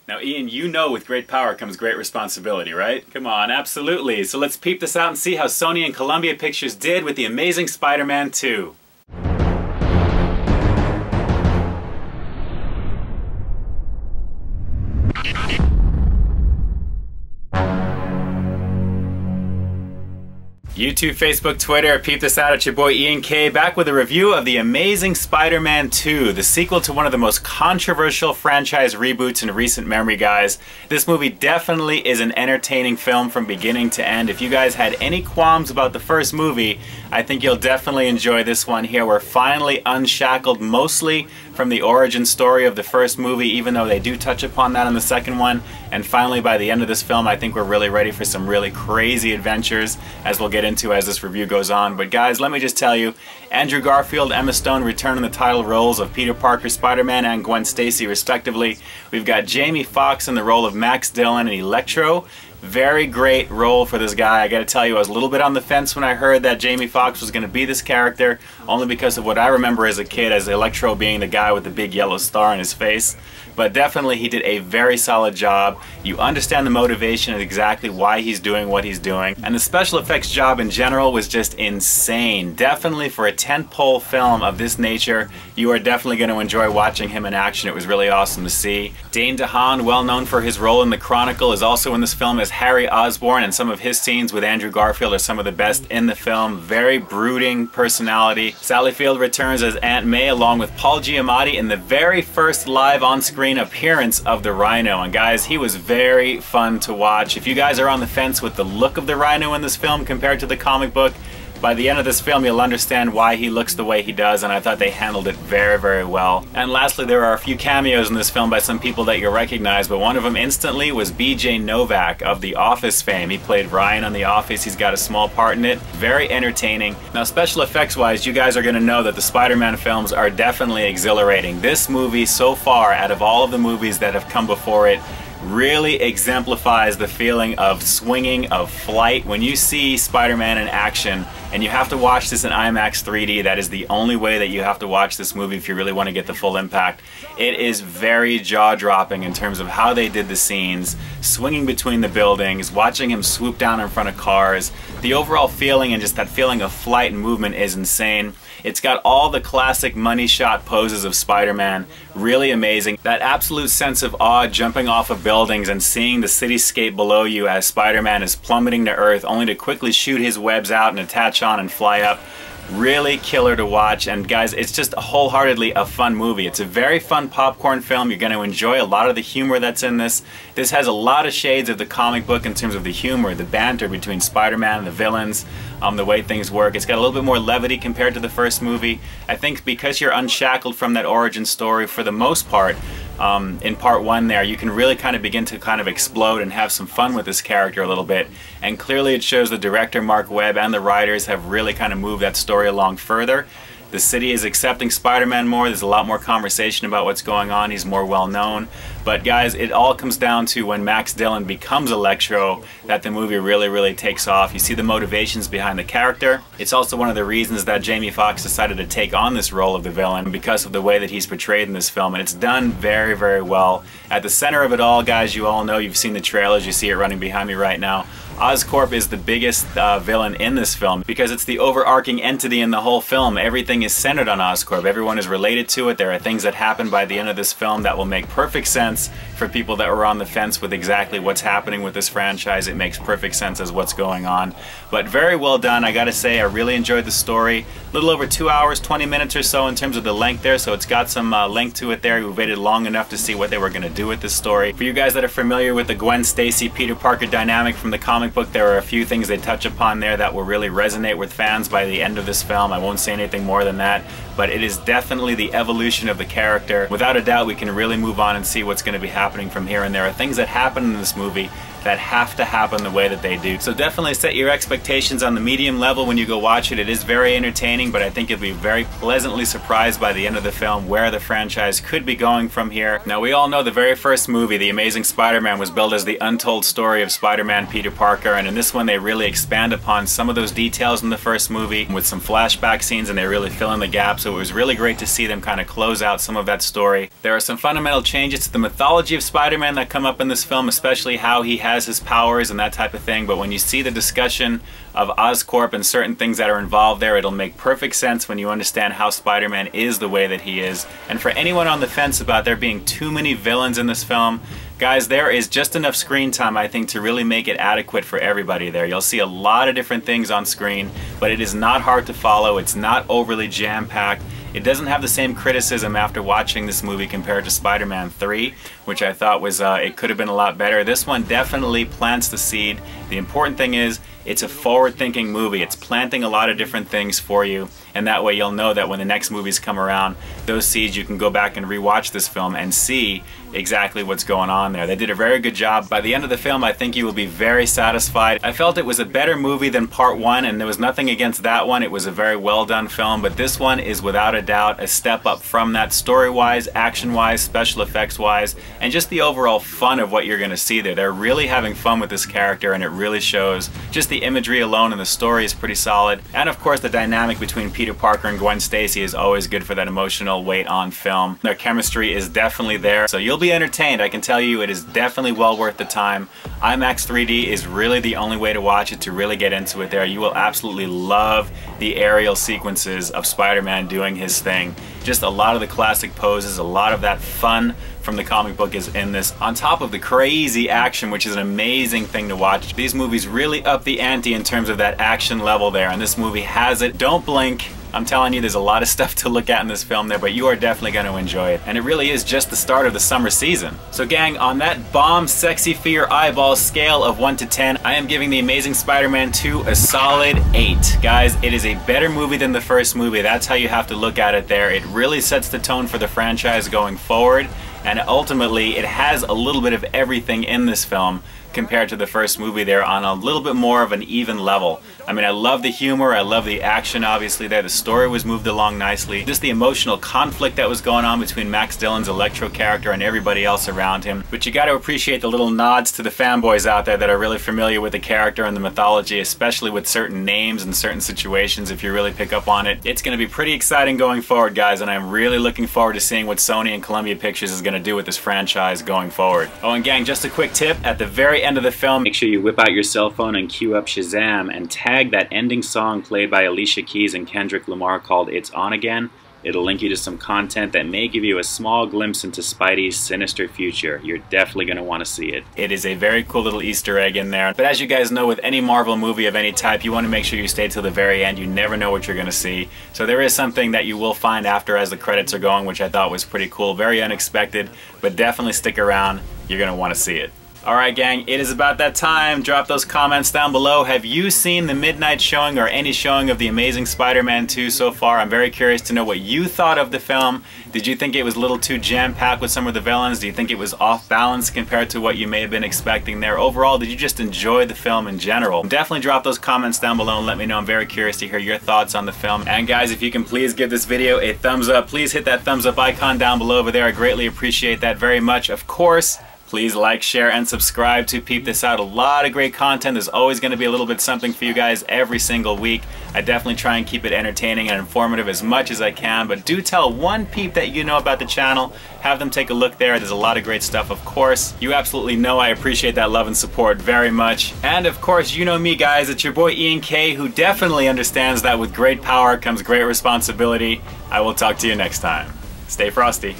Now Ian, you know with great power comes great responsibility, right? Come on, absolutely. So let's peep this out and see how Sony and Columbia Pictures did with The Amazing Spider-Man 2. YouTube, Facebook, Twitter, peep this out, it's your boy Ian K, back with a review of The Amazing Spider-Man 2, the sequel to one of the most controversial franchise reboots in recent memory, guys. This movie definitely is an entertaining film from beginning to end. If you guys had any qualms about the first movie, I think you'll definitely enjoy this one here. We're finally unshackled mostly from the origin story of the first movie, even though they do touch upon that in the second one. And finally, by the end of this film, I think we're really ready for some really crazy adventures, as we'll get into as this review goes on. But guys, let me just tell you, Andrew Garfield, Emma Stone return in the title roles of Peter Parker, Spider-Man, and Gwen Stacy, respectively. We've got Jamie Foxx in the role of Max Dillon and Electro. Very great role for this guy. I gotta tell you, I was a little bit on the fence when I heard that Jamie Foxx was gonna be this character, only because of what I remember as a kid as Electro being the guy with the big yellow star on his face. But definitely he did a very solid job. You understand the motivation of exactly why he's doing what he's doing. And the special effects job in general was just insane. Definitely for a tentpole film of this nature, you are definitely going to enjoy watching him in action. It was really awesome to see. Dane DeHaan, well known for his role in The Chronicle, is also in this film as Harry Osborn, and some of his scenes with Andrew Garfield are some of the best in the film. Very brooding personality. Sally Field returns as Aunt May along with Paul Giamatti in the very first live on-screen appearance of the Rhino. And guys, he was very fun to watch. If you guys are on the fence with the look of the Rhino in this film compared to the comic book, by the end of this film you'll understand why he looks the way he does, and I thought they handled it very, very well. And lastly, there are a few cameos in this film by some people that you'll recognize, but one of them instantly was BJ Novak of The Office fame. He played Ryan on The Office. He's got a small part in it. Very entertaining. Now, special effects wise, you guys are going to know that the Spider-Man films are definitely exhilarating. This movie so far, out of all of the movies that have come before it, really exemplifies the feeling of swinging, of flight. When you see Spider-Man in action, and you have to watch this in IMAX 3D, that is the only way that you have to watch this movie if you really want to get the full impact. It is very jaw-dropping in terms of how they did the scenes, swinging between the buildings, watching him swoop down in front of cars. The overall feeling and just that feeling of flight and movement is insane. It's got all the classic money shot poses of Spider-Man, really amazing. That absolute sense of awe jumping off of buildings and seeing the cityscape below you as Spider-Man is plummeting to Earth only to quickly shoot his webs out and attach on and fly up. Really killer to watch, and guys, it's just wholeheartedly a fun movie. It's a very fun popcorn film. You're going to enjoy a lot of the humor that's in this. This has a lot of shades of the comic book in terms of the humor, the banter between Spider-Man and the villains, the way things work. It's got a little bit more levity compared to the first movie. I think because you're unshackled from that origin story for the most part, in part one there, you can really kind of begin to explode and have some fun with this character a little bit. And clearly it shows the director, Mark Webb, and the writers have really kind of moved that story along further. The city is accepting Spider-Man more. There's a lot more conversation about what's going on. He's more well known. But guys, it all comes down to when Max Dillon becomes Electro that the movie really, really takes off. You see the motivations behind the character. It's also one of the reasons that Jamie Foxx decided to take on this role of the villain, because of the way that he's portrayed in this film. And it's done very, very well. At the center of it all, guys, you all know, you've seen the trailers, you see it running behind me right now. Oscorp is the biggest villain in this film because it's the overarching entity in the whole film. Everything is centered on Oscorp. Everyone is related to it. There are things that happen by the end of this film that will make perfect sense for people that were on the fence with exactly what's happening with this franchise. It makes perfect sense as what's going on. But very well done. I gotta say, I really enjoyed the story. A little over 2 hours, 20 minutes or so in terms of the length there, so it's got some length to it there. We waited long enough to see what they were gonna do with this story. For you guys that are familiar with the Gwen Stacy, Peter Parker dynamic from the comic book, there are a few things they touch upon there that will really resonate with fans by the end of this film. I won't say anything more than that, but it is definitely the evolution of the character. Without a doubt, we can really move on and see what's going to be happening from here, and there are things that happen in this movie that have to happen the way that they do. So definitely set your expectations on the medium level when you go watch it. It is very entertaining, but I think you'll be very pleasantly surprised by the end of the film where the franchise could be going from here. Now, we all know the very first movie, The Amazing Spider-Man, was billed as the untold story of Spider-Man Peter Parker, and in this one they really expand upon some of those details in the first movie with some flashback scenes, and they really fill in the gap. So it was really great to see them kind of close out some of that story. There are some fundamental changes to the mythology of Spider-Man that come up in this film, especially how he has his powers and that type of thing, but when you see the discussion of Oscorp and certain things that are involved there, it'll make perfect sense when you understand how Spider-Man is the way that he is. And for anyone on the fence about there being too many villains in this film, guys, there is just enough screen time, I think, to really make it adequate for everybody there. You'll see a lot of different things on screen, but it is not hard to follow. It's not overly jam-packed. It doesn't have the same criticism after watching this movie compared to Spider-Man 3, which I thought was, it could have been a lot better. This one definitely plants the seed. The important thing is, it's a forward-thinking movie. It's planting a lot of different things for you, and that way you'll know that when the next movies come around, those seeds, you can go back and rewatch this film and see exactly what's going on there. They did a very good job. By the end of the film, I think you will be very satisfied. I felt it was a better movie than Part 1, and there was nothing against that one. It was a very well done film, but this one is without a doubt a step up from that, story-wise, action-wise, special effects-wise, and just the overall fun of what you're going to see there. They're really having fun with this character, and it really shows. Just the imagery alone and the story is pretty solid. And of course, the dynamic between Peter Parker and Gwen Stacy is always good for that emotional weight on film. Their chemistry is definitely there, so you'll be entertained. I can tell you it is definitely well worth the time. IMAX 3D is really the only way to watch it, to really get into it there. You will absolutely love the aerial sequences of Spider-Man doing his thing. Just a lot of the classic poses, a lot of that fun from the comic book is in this, on top of the crazy action, which is an amazing thing to watch. These movies really up the ante in terms of that action level there, and this movie has it. Don't blink. I'm telling you, there's a lot of stuff to look at in this film there, but you are definitely going to enjoy it. And it really is just the start of the summer season. So gang, on that bomb sexy for your eyeballs scale of 1 to 10, I am giving The Amazing Spider-Man 2 a solid 8. Guys, it is a better movie than the first movie. That's how you have to look at it there. It really sets the tone for the franchise going forward, and ultimately it has a little bit of everything in this film compared to the first movie there, on a little bit more of an even level. I mean, I love the humor, I love the action obviously there, the story was moved along nicely, just the emotional conflict that was going on between Max Dillon's Electro character and everybody else around him. But you gotta appreciate the little nods to the fanboys out there that are really familiar with the character and the mythology, especially with certain names and certain situations. If you really pick up on it, it's gonna be pretty exciting going forward, guys, and I'm really looking forward to seeing what Sony and Columbia Pictures is gonna do with this franchise going forward. Oh, and gang, just a quick tip, at the very end of the film, make sure you whip out your cell phone and cue up Shazam and tag that ending song played by Alicia Keys and Kendrick Lamar called It's On Again. It'll link you to some content that may give you a small glimpse into Spidey's sinister future. You're definitely going to want to see it. It is a very cool little Easter egg in there. But as you guys know, with any Marvel movie of any type, you want to make sure you stay till the very end. You never know what you're going to see. So there is something that you will find after as the credits are going, which I thought was pretty cool. Very unexpected, but definitely stick around. You're going to want to see it. Alright gang, it is about that time. Drop those comments down below. Have you seen the midnight showing or any showing of The Amazing Spider-Man 2 so far? I'm very curious to know what you thought of the film. Did you think it was a little too jam-packed with some of the villains? Do you think it was off balance compared to what you may have been expecting there? Overall, did you just enjoy the film in general? Definitely drop those comments down below and let me know. I'm very curious to hear your thoughts on the film. And guys, if you can please give this video a thumbs up. Please hit that thumbs up icon down below over there. I greatly appreciate that very much. Of course, please like, share, and subscribe to Peep This Out. A lot of great content. There's always going to be a little bit something for you guys every single week. I definitely try and keep it entertaining and informative as much as I can, but do tell one peep that you know about the channel. Have them take a look there. There's a lot of great stuff, of course. You absolutely know I appreciate that love and support very much. And of course, you know me, guys. It's your boy Ian K, who definitely understands that with great power comes great responsibility. I will talk to you next time. Stay frosty.